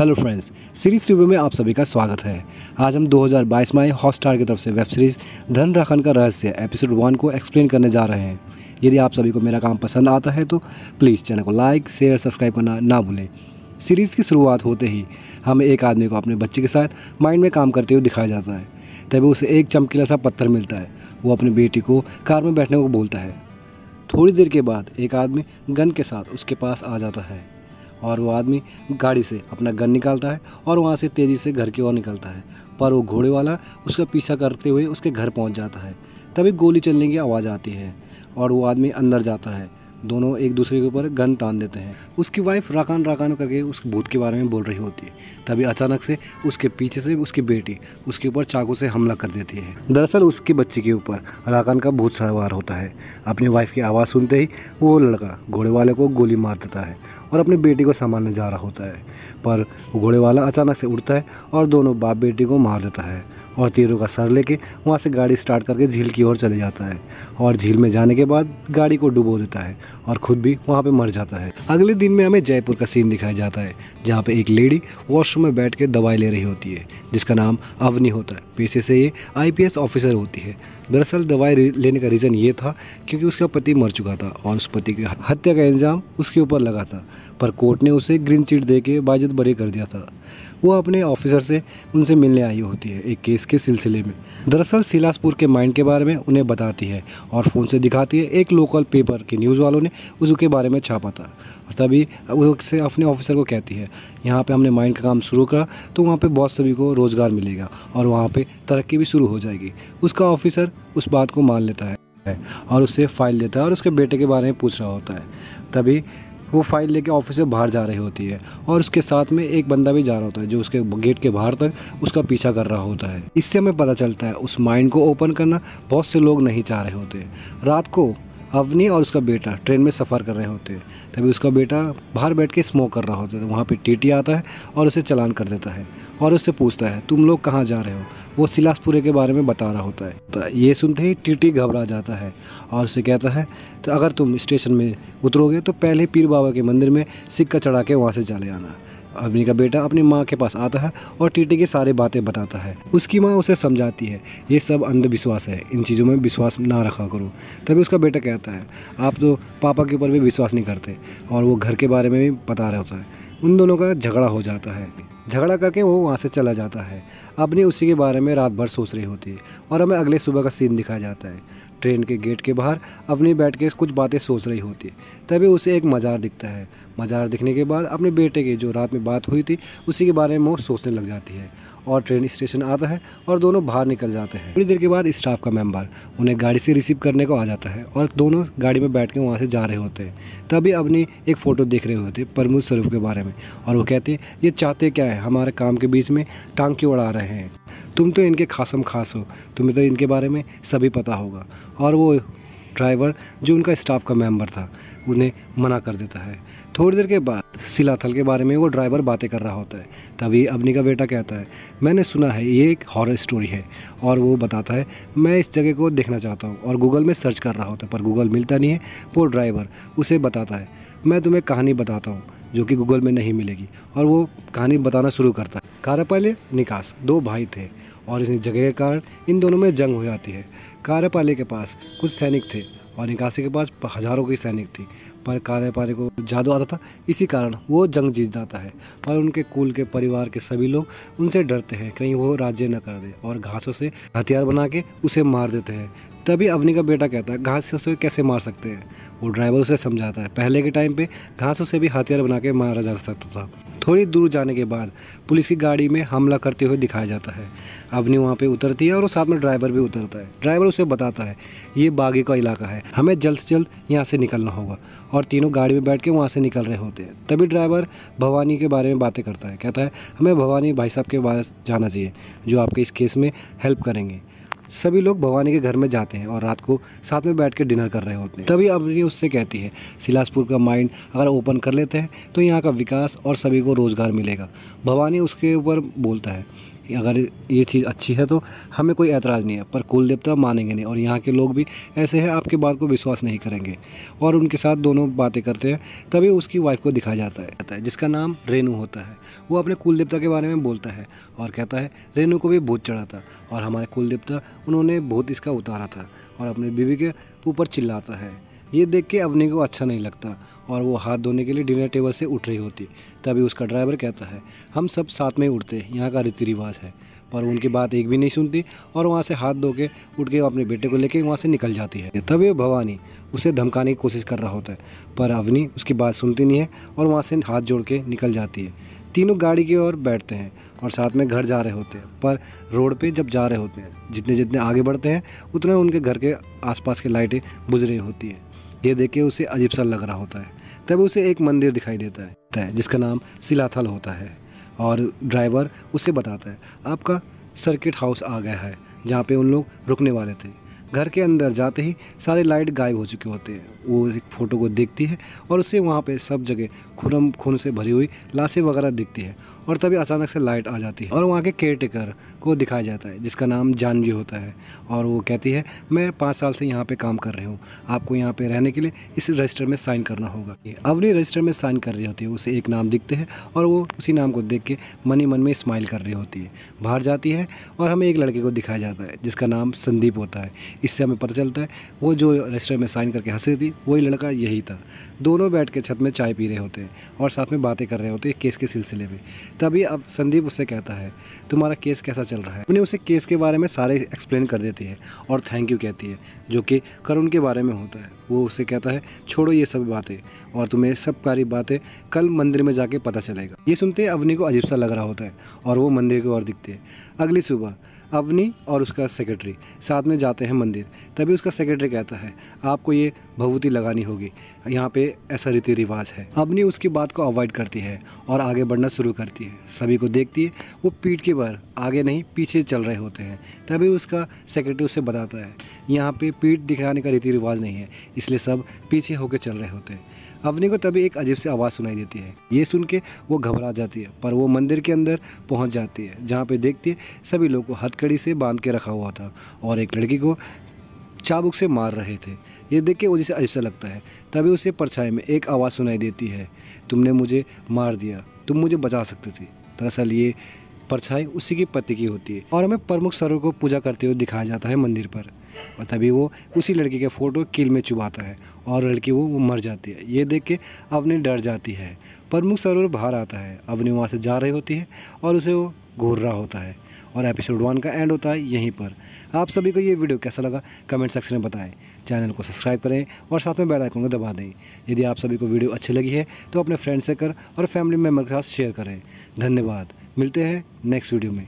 Hello friends, series review में आप सभी का स्वागत है। आज हम 2022 में हॉटस्टार की तरफ से वेब सीरीज़ धन राखन का रहस्य एपिसोड 1 को एक्सप्लेन करने जा रहे हैं। यदि आप सभी को मेरा काम पसंद आता है तो प्लीज़ चैनल को लाइक शेयर सब्सक्राइब करना ना भूलें। सीरीज़ की शुरुआत होते ही हमें एक आदमी को अपने बच्चे के साथ माइंड में काम करते हुए दिखाया जाता है। तभी उसे एक चमकीला सा पत्थर मिलता है। वो अपनी बेटी को कार में बैठने को बोलता है। थोड़ी देर के बाद एक आदमी गन के साथ उसके पास आ जाता है और वो आदमी गाड़ी से अपना गन निकालता है और वहाँ से तेज़ी से घर की ओर निकलता है। पर वो घोड़े वाला उसका पीछा करते हुए उसके घर पहुँच जाता है। तभी गोली चलने की आवाज़ आती है और वो आदमी अंदर जाता है। दोनों एक दूसरे के ऊपर गन तान देते हैं। उसकी वाइफ राकान राकान करके उस भूत के बारे में बोल रही होती है। तभी अचानक से उसके पीछे से उसकी बेटी उसके ऊपर चाकू से हमला कर देती है। दरअसल उसके बच्चे के ऊपर राकान का भूत सवार होता है। अपनी वाइफ की आवाज़ सुनते ही वो लड़का घोड़े वाले को गोली मार देता है और अपनी बेटी को संभालने जा रहा होता है। पर घोड़े वाला अचानक से उड़ता है और दोनों बाप बेटी को मार देता है और तीरों का सर लेके वहाँ से गाड़ी स्टार्ट करके झील की ओर चले जाता है और झील में जाने के बाद गाड़ी को डुबो देता है और खुद भी वहाँ पे मर जाता है। अगले दिन में हमें जयपुर का सीन दिखाया जाता है, जहाँ पे एक लेडी वॉशरूम में बैठ के दवाई ले रही होती है, जिसका नाम अवनी होता है। पेशे से ये IPS ऑफिसर होती है। दरअसल दवाई लेने का रीज़न ये था क्योंकि उसका पति मर चुका था और उस पति की हत्या का इल्ज़ाम उसके ऊपर लगा था, पर कोर्ट ने उसे ग्रीन चिट दे के बाइज्जत बरी कर दिया था। वो अपने ऑफिसर से उनसे मिलने आई होती है एक केस के सिलसिले में। दरअसल सिलासपुर के माइंड के बारे में उन्हें बताती है और फ़ोन से दिखाती है एक लोकल पेपर के न्यूज़ वालों ने उसके बारे में छापा था। और तभी वो से अपने ऑफिसर को कहती है, यहाँ पे हमने माइंड का काम शुरू करा तो वहाँ पे बहुत सभी को रोज़गार मिलेगा और वहाँ पे तरक्की भी शुरू हो जाएगी। उसका ऑफिसर उस बात को मान लेता है और उससे फ़ाइल देता है और उसके बेटे के बारे में पूछ रहा होता है। तभी वो फाइल लेके ऑफिस से बाहर जा रही होती है और उसके साथ में एक बंदा भी जा रहा होता है जो उसके गेट के बाहर तक उसका पीछा कर रहा होता है। इससे हमें पता चलता है उस माइंड को ओपन करना बहुत से लोग नहीं चाह रहे होते। रात को अवनी और उसका बेटा ट्रेन में सफ़र कर रहे होते हैं। तभी उसका बेटा बाहर बैठ के स्मोक कर रहा होता है। तो वहाँ पे टीटी आता है और उसे चालान कर देता है और उससे पूछता है तुम लोग कहाँ जा रहे हो। वो सिलासपुरे के बारे में बता रहा होता है। तो ये सुनते ही टीटी घबरा जाता है और उसे कहता है तो अगर तुम स्टेशन में उतरोगे तो पहले पीर बाबा के मंदिर में सिक्का चढ़ा के वहाँ से चले आना। अवनी का बेटा अपनी माँ के पास आता है और टीटी की सारी बातें बताता है। उसकी माँ उसे समझाती है ये सब अंधविश्वास है, इन चीज़ों में विश्वास ना रखा करो। तभी उसका बेटा कहता है आप तो पापा के ऊपर भी विश्वास नहीं करते और वो घर के बारे में भी बता रहा होता है। उन दोनों का झगड़ा हो जाता है। झगड़ा करके वो वहाँ से चला जाता है। अपनी उसी के बारे में रात भर सोच रही होती है और हमें अगले सुबह का सीन दिखाया जाता है। ट्रेन के गेट के बाहर अपनी बैठ के कुछ बातें सोच रही होती है। तभी उसे एक मज़ार दिखता है। मज़ार दिखने के बाद अपने बेटे की जो रात में बात हुई थी उसी के बारे में वो सोचने लग जाती है और ट्रेन स्टेशन आता है और दोनों बाहर निकल जाते हैं। थोड़ी देर के बाद स्टाफ का मेंबर उन्हें गाड़ी से रिसीव करने को आ जाता है और दोनों गाड़ी में बैठ के वहाँ से जा रहे होते हैं। तभी अपनी एक फ़ोटो देख रहे होते हैं प्रमोद स्वरूप के बारे में और वो कहते हैं ये चाहते क्या है, हमारे काम के बीच में टांग क्यों अड़ा रहे हैं, तुम तो इनके खासम खास हो, तुम्हें तो इनके बारे में सभी पता होगा। और वो ड्राइवर जो उनका स्टाफ का मेंबर था उन्हें मना कर देता है। थोड़ी देर के बाद सिलाथल के बारे में वो ड्राइवर बातें कर रहा होता है। तभी अवनी का बेटा कहता है मैंने सुना है ये एक हॉरर स्टोरी है और वो बताता है मैं इस जगह को देखना चाहता हूँ और गूगल में सर्च कर रहा होता है पर गूगल मिलता नहीं है। वो ड्राइवर उसे बताता है मैं तुम्हें कहानी बताता हूँ जो कि गूगल में नहीं मिलेगी और वो कहानी बताना शुरू करता है। कारपाले निकास दो भाई थे और इस जगह के कारण इन दोनों में जंग हो जाती है। कारपाले के पास कुछ सैनिक थे और निकासी के पास हज़ारों की सैनिक थी, पर कारपाले को जादू आता था, इसी कारण वो जंग जीत जाता है। पर उनके कुल के परिवार के सभी लोग उनसे डरते हैं कहीं वो राज्य न कर दे और घासों से हथियार बना के उसे मार देते हैं। तभी अवनी का बेटा कहता है घासों से कैसे मार सकते हैं। वो ड्राइवर उसे समझाता है पहले के टाइम पे घासों से भी हथियार बना के मारा जा सकता था। थोड़ी दूर जाने के बाद पुलिस की गाड़ी में हमला करते हुए दिखाया जाता है। अवनी वहाँ पे उतरती है और साथ में ड्राइवर भी उतरता है। ड्राइवर उसे बताता है ये बागी का इलाका है, हमें जल्द से जल्द यहाँ से निकलना होगा और तीनों गाड़ी में बैठ के वहाँ से निकल रहे होते हैं। तभी ड्राइवर भवानी के बारे में बातें करता है, कहता है हमें भवानी भाई साहब के पास जाना चाहिए जो आपके इस केस में हेल्प करेंगे। सभी लोग भवानी के घर में जाते हैं और रात को साथ में बैठ के डिनर कर रहे होते हैं। तभी अवनी उससे कहती है सिलासपुर का माइंड अगर ओपन कर लेते हैं तो यहाँ का विकास और सभी को रोज़गार मिलेगा। भवानी उसके ऊपर बोलता है अगर ये चीज़ अच्छी है तो हमें कोई ऐतराज़ नहीं है, पर कुल देवता मानेंगे नहीं और यहाँ के लोग भी ऐसे हैं, आपकी बात को विश्वास नहीं करेंगे। और उनके साथ दोनों बातें करते हैं, तभी उसकी वाइफ को दिखाया जाता है जिसका नाम रेनू होता है। वो अपने कुल देवता के बारे में बोलता है और कहता है रेनू को भी भूत चढ़ा था और हमारे कुल देवता उन्होंने भूत इसका उतारा था, और अपनी बीवी के ऊपर चिल्लाता है। ये देख के अवनी को अच्छा नहीं लगता और वो हाथ धोने के लिए डिनर टेबल से उठ रही होती। तभी उसका ड्राइवर कहता है हम सब साथ में ही उठते हैं, यहाँ का रीति रिवाज है। पर उनकी बात एक भी नहीं सुनती और वहाँ से हाथ धो के उठ के अपने बेटे को लेके वहाँ से निकल जाती है। तभी भवानी उसे धमकाने की कोशिश कर रहा होता है, पर अवनी उसकी बात सुनती नहीं है और वहाँ से हाथ जोड़ के निकल जाती है। तीनों गाड़ी की ओर बैठते हैं और साथ में घर जा रहे होते हैं। पर रोड पे जब जा रहे होते हैं, जितने जितने आगे बढ़ते हैं उतने उनके घर के आसपास की लाइटें बुझ रही होती है। ये देख के उसे अजीब सा लग रहा होता है। तब उसे एक मंदिर दिखाई देता है जिसका नाम शिलाथल होता है, और ड्राइवर उसे बताता है आपका सर्किट हाउस आ गया है, जहाँ पे उन लोग रुकने वाले थे। घर के अंदर जाते ही सारे लाइट गायब हो चुके होते हैं। वो एक फ़ोटो को देखती है और उसे वहाँ पे सब जगह खून से भरी हुई लाशें वगैरह दिखती है। और तभी अचानक से लाइट आ जाती है और वहाँ के केयरटेकर को दिखाया जाता है जिसका नाम जानवी होता है। और वो कहती है मैं 5 साल से यहाँ पे काम कर रही हूँ, आपको यहाँ पे रहने के लिए इस रजिस्टर में साइन करना होगा। अवनी रजिस्टर में साइन कर रही होती है, उसे एक नाम दिखते हैं और वो उसी नाम को देख के मन ही मन में स्माइल कर रही होती है। बाहर जाती है और हमें एक लड़के को दिखाया जाता है जिसका नाम संदीप होता है। इससे हमें पता चलता है वो जो रजिस्टर में साइन करके हंस रही थी वही लड़का यही था। दोनों बैठ के छत में चाय पी रहे होते हैं और साथ में बातें कर रहे होते हैं केस के सिलसिले में। तभी अब संदीप उससे कहता है तुम्हारा केस कैसा चल रहा है। उन्हें उसे केस के बारे में सारे एक्सप्लेन कर देती है और थैंक यू कहती है, जो कि करुण के बारे में होता है। वो उससे कहता है छोड़ो ये सब बातें और तुम्हें सब सारी बातें कल मंदिर में जाके पता चलेगा। ये सुनते अवनी को अजीब सा लग रहा होता है और वो मंदिर की ओर दिखती है। अगली सुबह अवनी और उसका सेक्रेटरी साथ में जाते हैं मंदिर। तभी उसका सेक्रेटरी कहता है आपको ये भभूति लगानी होगी, यहाँ पे ऐसा रीति रिवाज है। अवनी उसकी बात को अवॉइड करती है और आगे बढ़ना शुरू करती है। सभी को देखती है, वो पीठ के बल आगे नहीं पीछे चल रहे होते हैं। तभी उसका सेक्रेटरी उससे बताता है यहाँ पे पीठ दिखाने का रीति रिवाज नहीं है, इसलिए सब पीछे होकर चल रहे होते हैं। अवनी को तभी एक अजीब सी आवाज़ सुनाई देती है। ये सुन के वो घबरा जाती है, पर वो मंदिर के अंदर पहुंच जाती है जहाँ पे देखती है सभी लोगों को हथकड़ी से बांध के रखा हुआ था और एक लड़की को चाबुक से मार रहे थे। ये देख के वो जिसे अजीब सा लगता है। तभी उसे परछाई में एक आवाज़ सुनाई देती है तुमने मुझे मार दिया, तुम मुझे बचा सकती थी। दरअसल ये परछाई उसी की पति की होती है और हमें प्रमुख सरों को पूजा करते हुए दिखाया जाता है मंदिर पर। और तभी वो उसी लड़की के फ़ोटो कील में चुभाता है और लड़की वो मर जाती है। ये देख के अवनी डर जाती है। प्रमुख सरोवर बाहर आता है, अवनी वहाँ से जा रही होती है और उसे वो घूर रहा होता है। और एपिसोड 1 का एंड होता है यहीं पर। आप सभी को ये वीडियो कैसा लगा कमेंट सेक्शन में बताएं। चैनल को सब्सक्राइब करें और साथ में बेल आइकन को दबा दें। यदि आप सभी को वीडियो अच्छी लगी है तो अपने फ्रेंड से कर और फैमिली मेम्बर के साथ शेयर करें। धन्यवाद। मिलते हैं नेक्स्ट वीडियो में।